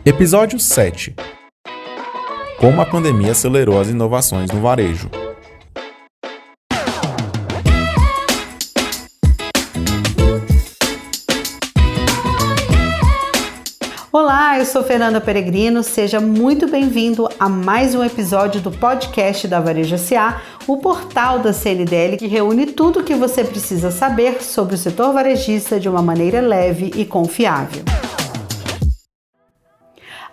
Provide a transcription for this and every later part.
Episódio 7. Como a pandemia acelerou as inovações no varejo. Olá, eu sou Fernanda Peregrino, seja muito bem-vindo a mais um episódio do podcast da Varejo S.A., o portal da CNDL que reúne tudo o que você precisa saber sobre o setor varejista de uma maneira leve e confiável.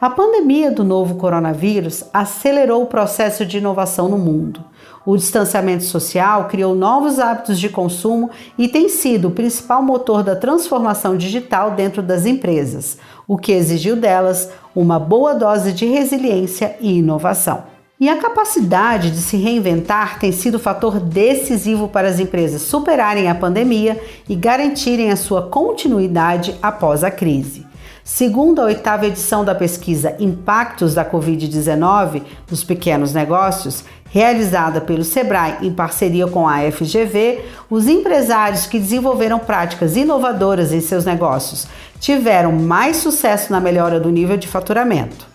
A pandemia do novo coronavírus acelerou o processo de inovação no mundo. O distanciamento social criou novos hábitos de consumo e tem sido o principal motor da transformação digital dentro das empresas, o que exigiu delas uma boa dose de resiliência e inovação. E a capacidade de se reinventar tem sido fator decisivo para as empresas superarem a pandemia e garantirem a sua continuidade após a crise. Segundo a 8ª edição da pesquisa Impactos da Covid-19 nos Pequenos Negócios, realizada pelo Sebrae em parceria com a FGV, os empresários que desenvolveram práticas inovadoras em seus negócios tiveram mais sucesso na melhora do nível de faturamento.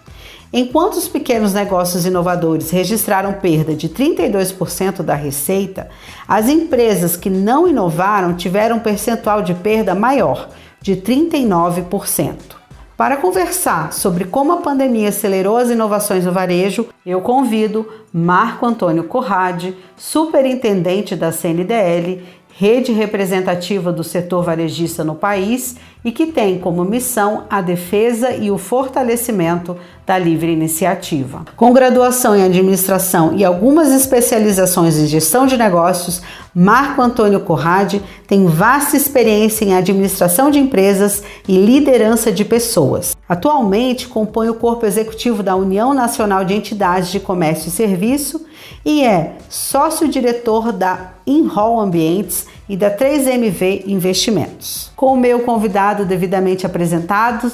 Enquanto os pequenos negócios inovadores registraram perda de 32% da receita, as empresas que não inovaram tiveram um percentual de perda maior, de 39%. Para conversar sobre como a pandemia acelerou as inovações no varejo, eu convido Marco Antônio Corradi, superintendente da CNDL, rede representativa do setor varejista no país e que tem como missão a defesa e o fortalecimento da livre iniciativa. Com graduação em administração e algumas especializações em gestão de negócios, Marco Antônio Corradi tem vasta experiência em administração de empresas e liderança de pessoas. Atualmente compõe o corpo executivo da União Nacional de Entidades de Comércio e Serviço e é sócio-diretor da Inhall Ambientes e da 3MV Investimentos. Com o meu convidado devidamente apresentado,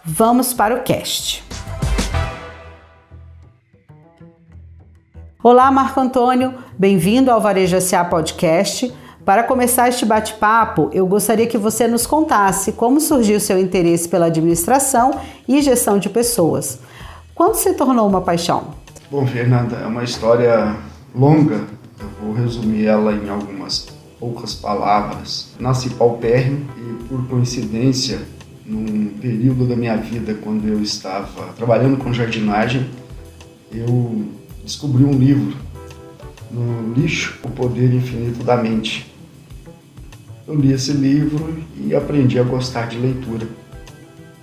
vamos para o cast. Olá, Marco Antônio, bem-vindo ao Varejo S.A. Podcast. Para começar este bate-papo, eu gostaria que você nos contasse como surgiu seu interesse pela administração e gestão de pessoas. Quando se tornou uma paixão? Bom, Fernanda, é uma história longa, eu vou resumir ela em algumas poucas palavras. Nasci paupérrimo e, por coincidência, num período da minha vida, quando eu estava trabalhando com jardinagem, eu descobri um livro no lixo, O Poder Infinito da Mente. Eu li esse livro e aprendi a gostar de leitura.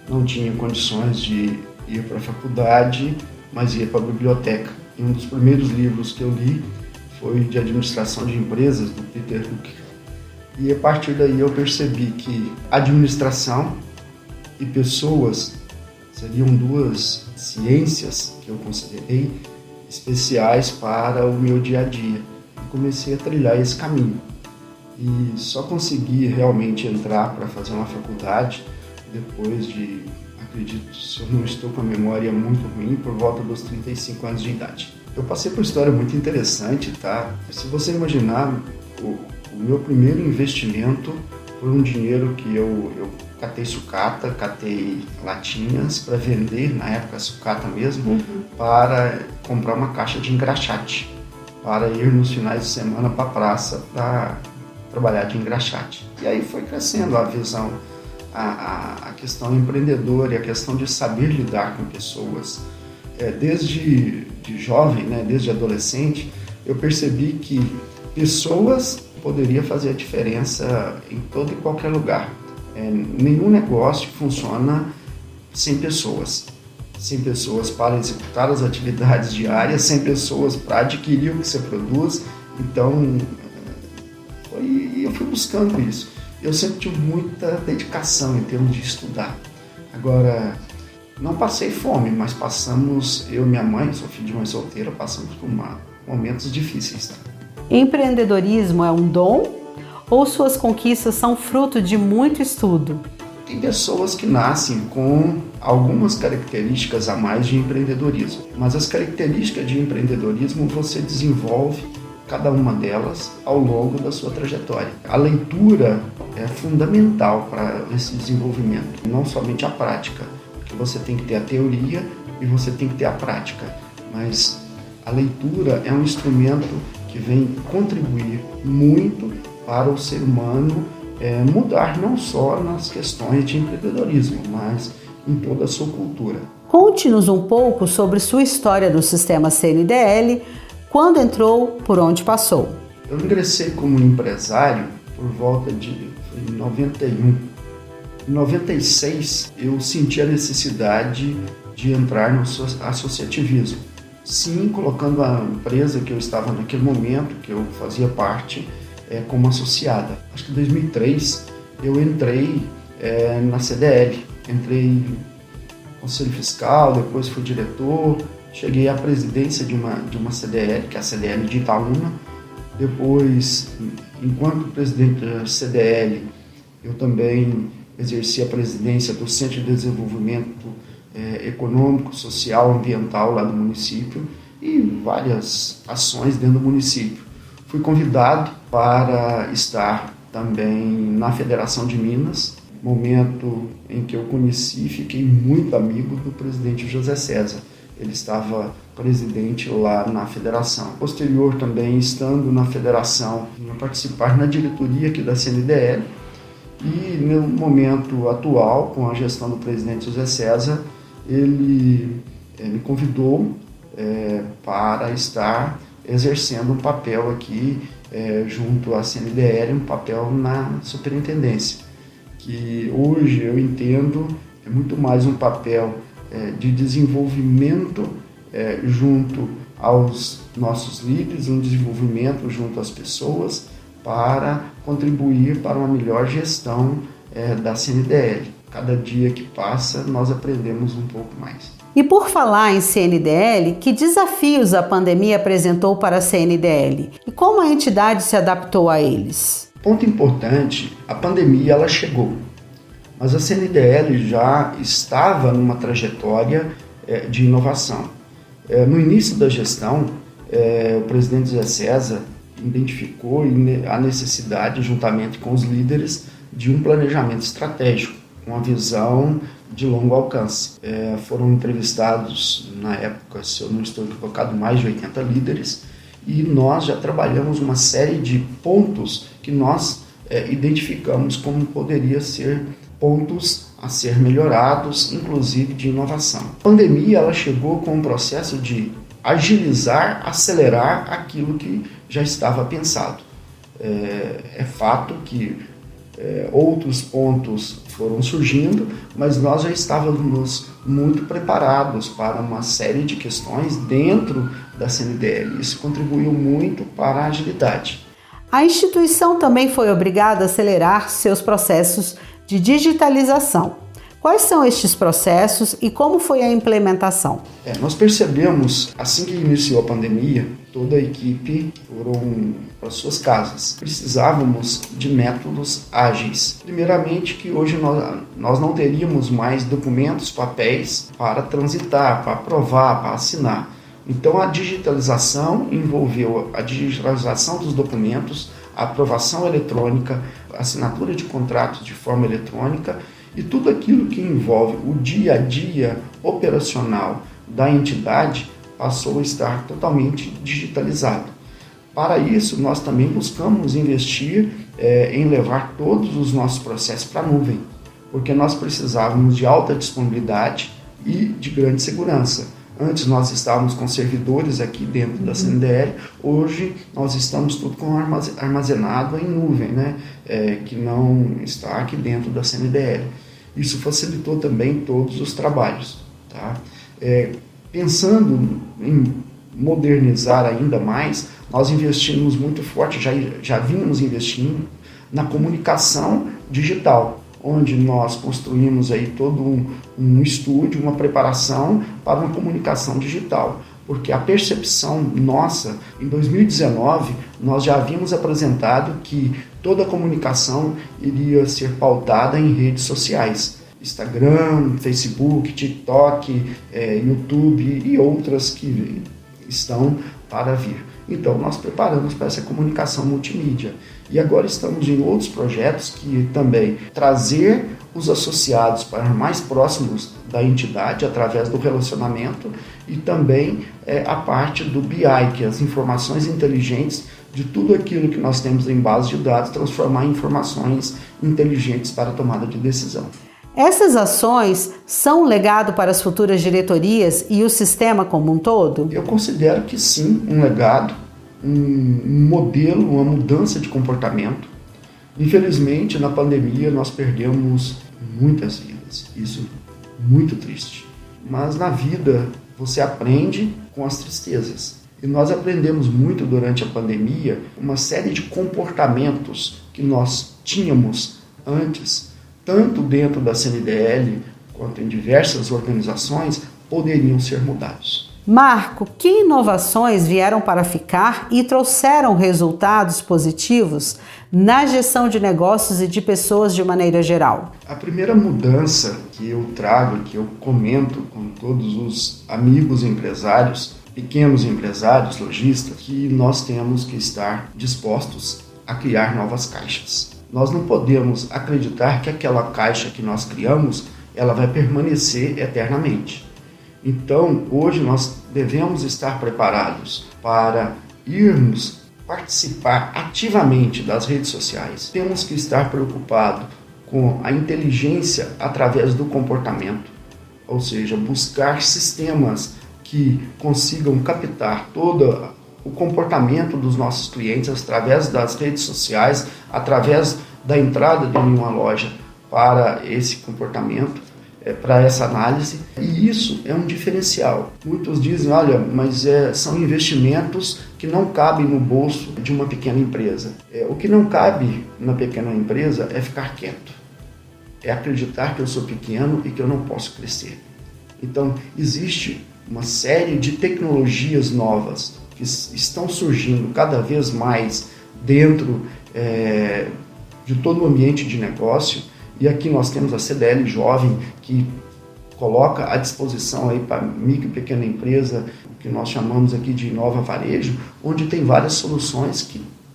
Não tinha condições de ir para a faculdade, mas ia para a biblioteca. E um dos primeiros livros que eu li foi de administração de empresas, do Peter Drucker. E a partir daí eu percebi que administração e pessoas seriam duas ciências que eu considerei especiais para o meu dia a dia. E comecei a trilhar esse caminho. E só consegui realmente entrar para fazer uma faculdade depois de, acredito, se eu não estou com a memória muito ruim, por volta dos 35 anos de idade. Eu passei por uma história muito interessante, tá? Se você imaginar, o meu primeiro investimento foi um dinheiro que eu catei sucata, catei latinhas para vender, na época sucata mesmo, para comprar uma caixa de engraxate, para ir nos finais de semana para a praça para trabalhar de engraxate. E aí foi crescendo a visão, a questão empreendedora e a questão de saber lidar com pessoas. Desde jovem, né, desde adolescente, eu percebi que pessoas poderiam fazer a diferença em todo e qualquer lugar. Nenhum negócio funciona sem pessoas. Sem pessoas para executar as atividades diárias, sem pessoas para adquirir o que você produz. Então, eu fui buscando isso. Eu sempre tive muita dedicação em termos de estudar. Agora, não passei fome, mas passamos, eu e minha mãe, sou filho de mãe solteira, passamos por momentos difíceis. Tá? Empreendedorismo é um dom ou suas conquistas são fruto de muito estudo? Tem pessoas que nascem com algumas características a mais de empreendedorismo, mas as características de empreendedorismo você desenvolve cada uma delas ao longo da sua trajetória. A leitura é fundamental para esse desenvolvimento, não somente a prática. Você tem que ter a teoria e você tem que ter a prática, mas a leitura é um instrumento que vem contribuir muito para o ser humano mudar não só nas questões de empreendedorismo, mas em toda a sua cultura. Conte-nos um pouco sobre sua história no sistema CNDL, quando entrou, por onde passou. Eu ingressei como empresário por volta de 91. Em 96, eu senti a necessidade de entrar no associativismo. Sim, colocando a empresa que eu estava naquele momento, que eu fazia parte, como associada. Acho que em 2003 eu entrei na CDL, entrei no Conselho Fiscal, depois fui diretor, cheguei à presidência de uma CDL, que é a CDL de Itaúna. Depois, enquanto presidente da CDL, eu também exerci a presidência do Centro de Desenvolvimento Econômico, Social, Ambiental lá do município e várias ações dentro do município. Fui convidado para estar também na Federação de Minas, momento em que eu conheci e fiquei muito amigo do presidente José César. Ele estava presidente lá na federação. Posterior também, estando na federação, vim participar na diretoria aqui da CNDL e no momento atual, com a gestão do presidente José César, ele me convidou para estar exercendo um papel aqui junto à CNDL, um papel na superintendência, que hoje eu entendo é muito mais um papel de desenvolvimento junto aos nossos líderes, um desenvolvimento junto às pessoas para contribuir para uma melhor gestão da CNDL. Cada dia que passa, nós aprendemos um pouco mais. E por falar em CNDL, que desafios a pandemia apresentou para a CNDL e como a entidade se adaptou a eles? Ponto importante, a pandemia ela chegou, mas a CNDL já estava numa trajetória de inovação. No início da gestão, o presidente José César identificou a necessidade, juntamente com os líderes, de um planejamento estratégico, uma visão de longo alcance. Foram entrevistados, na época, se eu não estou equivocado, mais de 80 líderes, e nós já trabalhamos uma série de pontos que nós identificamos como poderia ser pontos a ser melhorados, inclusive de inovação. A pandemia ela chegou com um processo de agilizar, acelerar aquilo que já estava pensado. É fato que outros pontos foram surgindo, mas nós já estávamos muito preparados para uma série de questões dentro da CNDL. Isso contribuiu muito para a agilidade. A instituição também foi obrigada a acelerar seus processos de digitalização. Quais são estes processos e como foi a implementação? Nós percebemos, assim que iniciou a pandemia, toda a equipe foram para suas casas. Precisávamos de métodos ágeis. Primeiramente, que hoje nós não teríamos mais documentos, papéis para transitar, para aprovar, para assinar. Então, a digitalização envolveu a digitalização dos documentos, a aprovação eletrônica, a assinatura de contratos de forma eletrônica e tudo aquilo que envolve o dia a dia operacional da entidade passou a estar totalmente digitalizado. Para isso, nós também buscamos investir em levar todos os nossos processos para a nuvem, porque nós precisávamos de alta disponibilidade e de grande segurança. Antes nós estávamos com servidores aqui dentro da CNDL, hoje nós estamos tudo com armazenado em nuvem, né? Que não está aqui dentro da CNDL. Isso facilitou também todos os trabalhos. Tá? Pensando em modernizar ainda mais, nós investimos muito forte, já vínhamos investindo na comunicação digital, onde nós construímos aí todo um estúdio, uma preparação para uma comunicação digital. Porque a percepção nossa, em 2019, nós já havíamos apresentado que toda a comunicação iria ser pautada em redes sociais. Instagram, Facebook, TikTok, YouTube e outras que estão para vir. Então, nós preparamos para essa comunicação multimídia. E agora estamos em outros projetos que também trazer os associados para mais próximos da entidade através do relacionamento e também a parte do BI, que é as informações inteligentes de tudo aquilo que nós temos em base de dados, transformar em informações inteligentes para a tomada de decisão. Essas ações são um legado para as futuras diretorias e o sistema como um todo? Eu considero que sim, um legado, um modelo, uma mudança de comportamento. Infelizmente, na pandemia, nós perdemos muitas vidas. Isso é muito triste. Mas na vida, você aprende com as tristezas. E nós aprendemos muito durante a pandemia uma série de comportamentos que nós tínhamos antes, tanto dentro da CNDL quanto em diversas organizações, poderiam ser mudados. Marco, que inovações vieram para ficar e trouxeram resultados positivos na gestão de negócios e de pessoas de maneira geral? A primeira mudança que eu trago, que eu comento com todos os amigos empresários, pequenos empresários, lojistas, que nós temos que estar dispostos a criar novas caixas. Nós não podemos acreditar que aquela caixa que nós criamos, ela vai permanecer eternamente. Então, hoje nós devemos estar preparados para irmos participar ativamente das redes sociais. Temos que estar preocupados com a inteligência através do comportamento, ou seja, buscar sistemas que consigam captar todo o comportamento dos nossos clientes através das redes sociais, através da entrada de uma loja para esse comportamento, para essa análise, e isso é um diferencial. Muitos dizem, olha, mas são investimentos que não cabem no bolso de uma pequena empresa. O que não cabe na pequena empresa é ficar quieto, é acreditar que eu sou pequeno e que eu não posso crescer. Então, existe uma série de tecnologias novas que estão surgindo cada vez mais dentro de todo o ambiente de negócio, e aqui nós temos a CDL Jovem, que coloca à disposição aí para micro e pequena empresa, o que nós chamamos aqui de Inova Varejo, onde tem várias soluções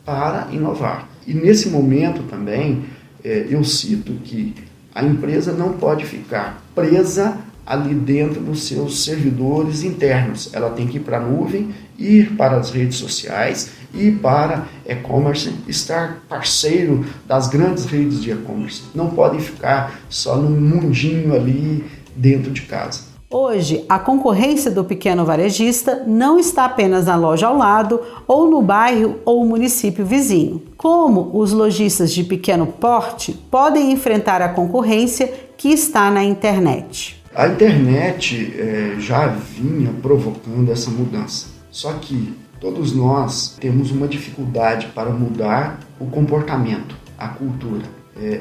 para inovar. E nesse momento também, eu cito que a empresa não pode ficar presa ali dentro dos seus servidores internos. Ela tem que ir para a nuvem, ir para as redes sociais e para e-commerce, estar parceiro das grandes redes de e-commerce. Não pode ficar só num mundinho ali dentro de casa. Hoje, a concorrência do pequeno varejista não está apenas na loja ao lado, ou no bairro ou município vizinho. Como os lojistas de pequeno porte podem enfrentar a concorrência que está na internet? A internet já vinha provocando essa mudança, só que todos nós temos uma dificuldade para mudar o comportamento, a cultura.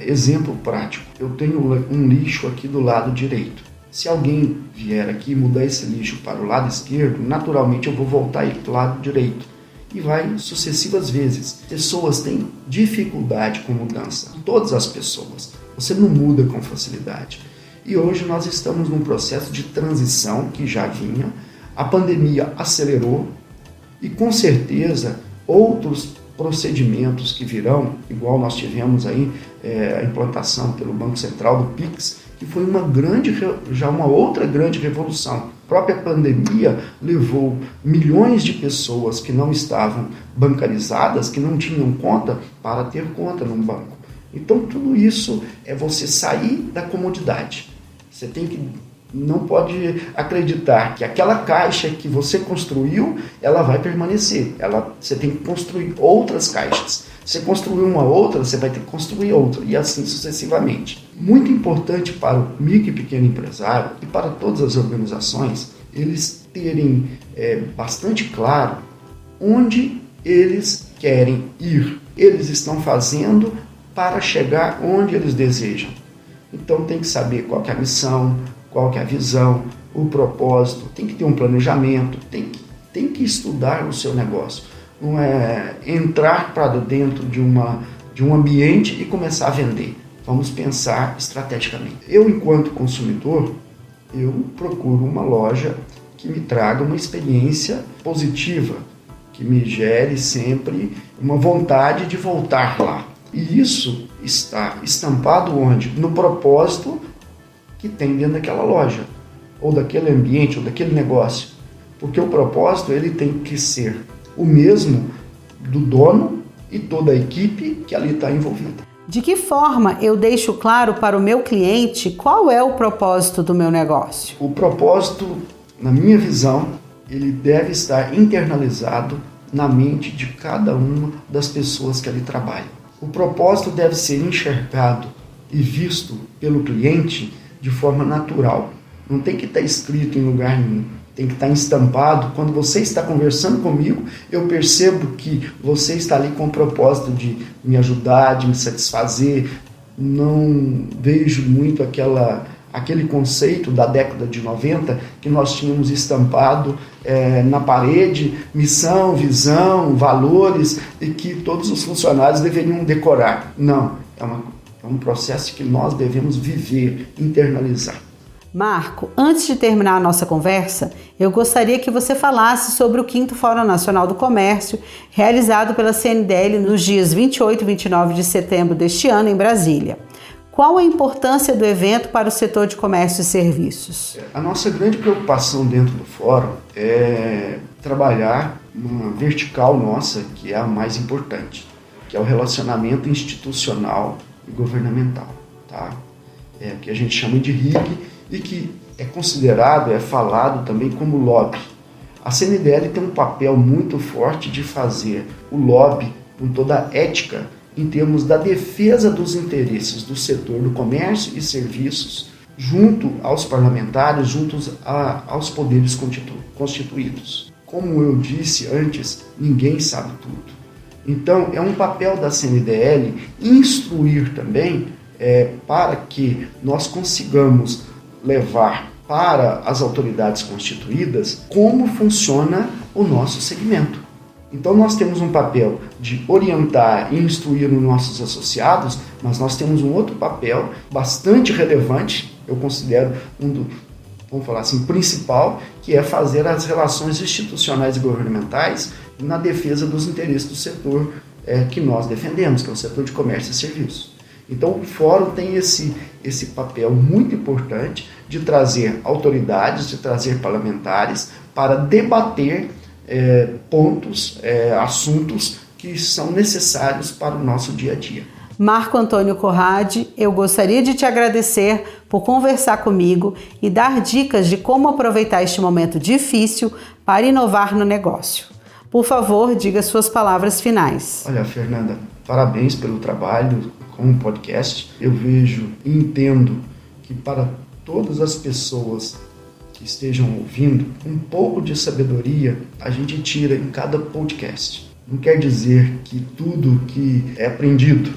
Exemplo prático, eu tenho um lixo aqui do lado direito. Se alguém vier aqui e mudar esse lixo para o lado esquerdo, naturalmente eu vou voltar para o lado direito. E vai sucessivas vezes. Pessoas têm dificuldade com mudança, todas as pessoas. Você não muda com facilidade. E hoje nós estamos num processo de transição que já vinha, a pandemia acelerou e com certeza outros procedimentos que virão, igual nós tivemos aí a implantação pelo Banco Central do Pix, que foi uma outra grande revolução. A própria pandemia levou milhões de pessoas que não estavam bancarizadas, que não tinham conta, para ter conta num banco. Então tudo isso é você sair da comodidade. Você não pode acreditar que aquela caixa que você construiu, ela vai permanecer. Você tem que construir outras caixas. Você construiu uma outra, você vai ter que construir outra, e assim sucessivamente. Muito importante para o micro e pequeno empresário e para todas as organizações, eles terem bastante claro onde eles querem ir. Eles estão fazendo para chegar onde eles desejam. Então tem que saber qual que é a missão, qual que é a visão, o propósito, tem que ter um planejamento, tem que estudar o seu negócio. Não é entrar para dentro de um ambiente e começar a vender. Vamos pensar estrategicamente. Eu, enquanto consumidor, eu procuro uma loja que me traga uma experiência positiva, que me gere sempre uma vontade de voltar lá. E isso está estampado onde? No propósito que tem dentro daquela loja, ou daquele ambiente, ou daquele negócio. Porque o propósito ele tem que ser o mesmo do dono e toda a equipe que ali está envolvida. De que forma eu deixo claro para o meu cliente qual é o propósito do meu negócio? O propósito, na minha visão, ele deve estar internalizado na mente de cada uma das pessoas que ali trabalham. O propósito deve ser enxergado e visto pelo cliente de forma natural. Não tem que estar escrito em lugar nenhum. Tem que estar estampado. Quando você está conversando comigo, eu percebo que você está ali com o propósito de me ajudar, de me satisfazer. Não vejo muito aquele conceito da década de 90 que nós tínhamos estampado na parede, missão, visão, valores, e que todos os funcionários deveriam decorar. Não, é um processo que nós devemos viver, internalizar. Marco, antes de terminar a nossa conversa, eu gostaria que você falasse sobre o 5º Fórum Nacional do Comércio, realizado pela CNDL nos dias 28 e 29 de setembro deste ano em Brasília. Qual a importância do evento para o setor de comércio e serviços? A nossa grande preocupação dentro do fórum é trabalhar uma vertical nossa, que é a mais importante, que é o relacionamento institucional e governamental, tá? Que a gente chama de RIG, e que é considerado, é falado também como lobby. A CNDL tem um papel muito forte de fazer o lobby com toda a ética em termos da defesa dos interesses do setor do comércio e serviços junto aos parlamentares, junto aos poderes constituídos. Como eu disse antes, ninguém sabe tudo. Então, é um papel da CNDL instruir também para que nós consigamos levar para as autoridades constituídas como funciona o nosso segmento. Então nós temos um papel de orientar e instruir os nossos associados, mas nós temos um outro papel bastante relevante, eu considero vamos falar assim, principal, que é fazer as relações institucionais e governamentais na defesa dos interesses do setor que nós defendemos, que é o setor de comércio e serviços. Então o fórum tem esse papel muito importante de trazer autoridades, de trazer parlamentares para debater pontos, assuntos que são necessários para o nosso dia a dia. Marco Antônio Corradi, eu gostaria de te agradecer por conversar comigo e dar dicas de como aproveitar este momento difícil para inovar no negócio. Por favor, diga suas palavras finais. Olha, Fernanda, parabéns pelo trabalho com o podcast. Eu vejo e entendo que para todas as pessoas que estejam ouvindo, um pouco de sabedoria a gente tira em cada podcast. Não quer dizer que tudo que é aprendido,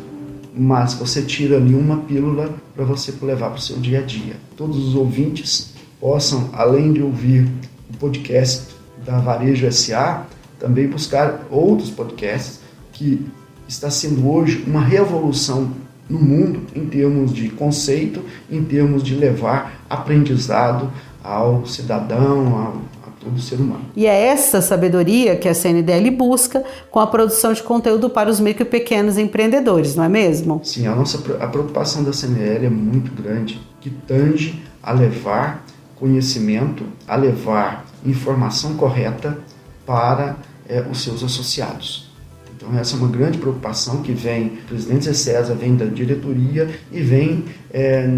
mas você tira ali uma pílula para você levar para o seu dia a dia. Todos os ouvintes possam, além de ouvir o podcast da Varejo S.A., também buscar outros podcasts que está sendo hoje uma revolução no mundo em termos de conceito, em termos de levar aprendizado ao cidadão, a todo ser humano. E é essa sabedoria que a CNDL busca com a produção de conteúdo para os micro e pequenos empreendedores, não é mesmo? Sim, a preocupação da CNDL é muito grande, que tange a levar conhecimento, a levar informação correta para os seus associados. Então essa é uma grande preocupação que vem do presidente Zé César, vem da diretoria e vem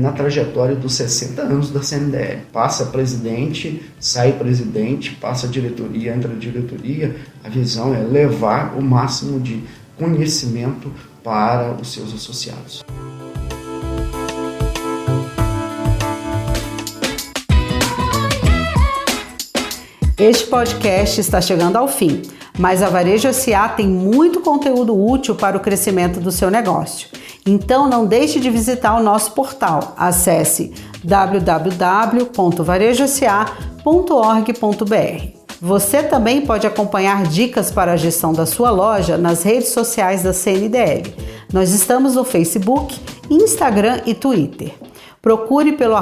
na trajetória dos 60 anos da CNDL. Passa presidente, sai presidente, passa diretoria, entra diretoria. A visão é levar o máximo de conhecimento para os seus associados. Este podcast está chegando ao fim, mas a Varejo S.A. tem muito conteúdo útil para o crescimento do seu negócio. Então não deixe de visitar o nosso portal. Acesse www.varejosa.org.br. Você também pode acompanhar dicas para a gestão da sua loja nas redes sociais da CNDL. Nós estamos no Facebook, Instagram e Twitter. Procure pelo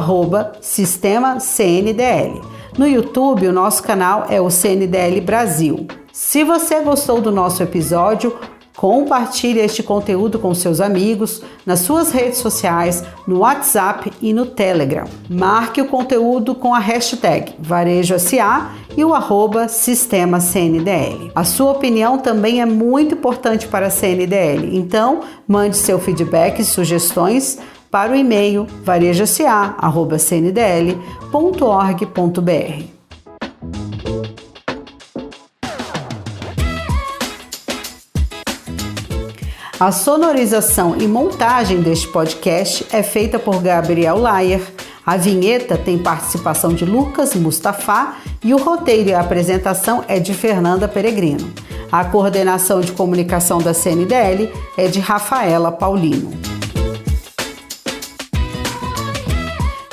@Sistema CNDL. No YouTube, o nosso canal é o CNDL Brasil. Se você gostou do nosso episódio, Compartilhe este conteúdo com seus amigos, nas suas redes sociais, no WhatsApp e no Telegram. Marque o conteúdo com a hashtag VarejoSA e o @Sistema CNDL. A sua opinião também é muito importante para a CNDL, então mande seu feedback e sugestões para o e-mail varejosa@cndl.org.br. A sonorização e montagem deste podcast é feita por Gabriel Laier. A vinheta tem participação de Lucas Mustafa e o roteiro e a apresentação é de Fernanda Peregrino. A coordenação de comunicação da CNDL é de Rafaela Paulino.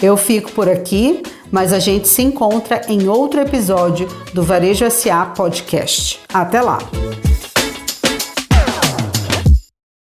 Eu fico por aqui, mas a gente se encontra em outro episódio do Varejo SA Podcast. Até lá!